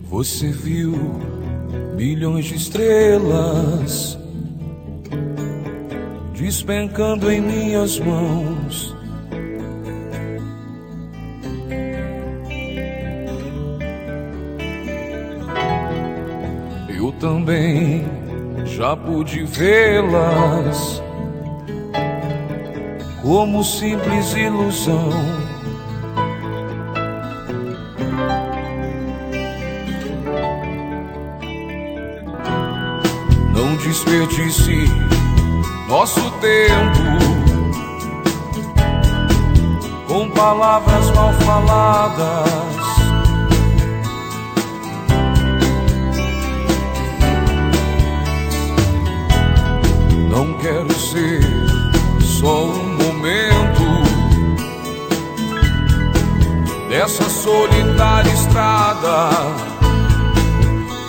Você viu milhões de estrelas despencando em minhas mãos. Eu também já pude vê-las como simples ilusão. Não desperdice nosso tempo com palavras mal faladas. Não quero ser só um momento dessa solitária estrada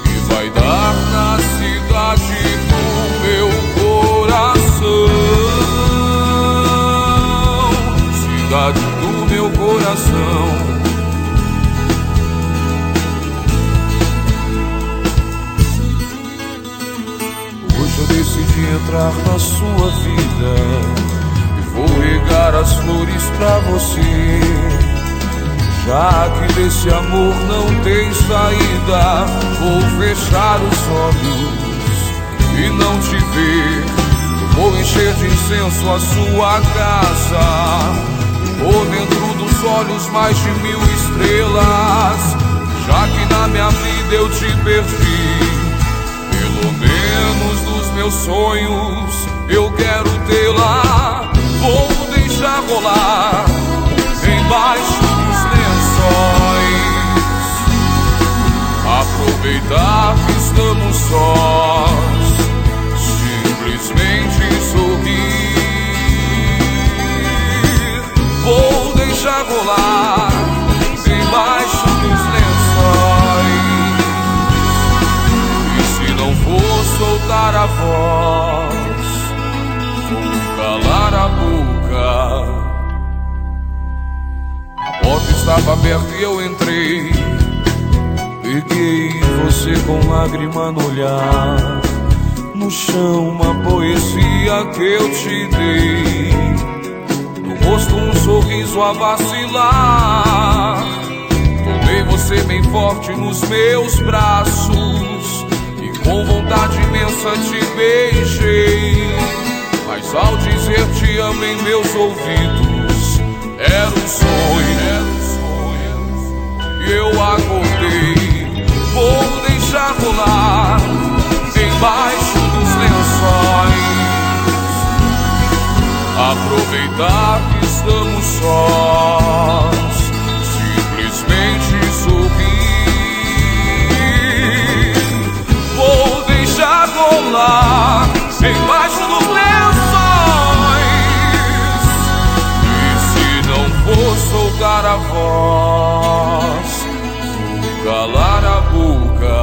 que vai dar na cidade do meu coração. Cidade do meu coração. Hoje eu decidi entrar na sua vida e vou regar as flores pra você. Já que desse amor não tem saída, vou fechar os olhos e não te ver. Vou encher de incenso a sua casa, por dentro dos olhos mais de 1000 estrelas. Já que na minha vida eu te perdi, pelo menos dos meus sonhos eu quero tê-la. Vou deixar rolar embaixo dos lençóis, aproveitar que estamos sós, simplesmente sorrir. Vou deixar rolar embaixo dos lençóis, e se não for soltar a voz, vou calar a boca. A porta estava aberta e eu entrei. Peguei você com lágrima no olhar, no chão uma poesia que eu te dei, no rosto um sorriso a vacilar. Tomei você bem forte nos meus braços e com vontade imensa te beijei. Mas ao dizer te amo em meus ouvidos, era um sonho, e eu acordei. Vou deixar rolar embaixo dos lençóis, aproveitar que estamos sós, simplesmente sorrir. Vou deixar rolar embaixo dos lençóis, e se não for soltar a voz, vou calar a boca.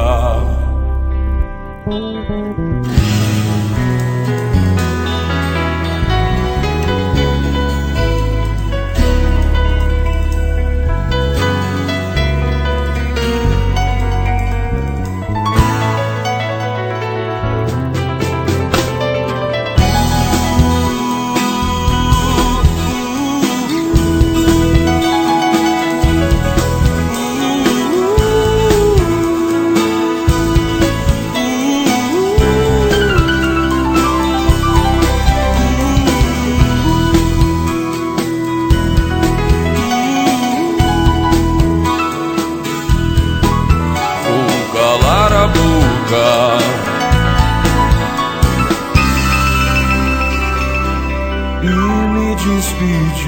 E me despedir.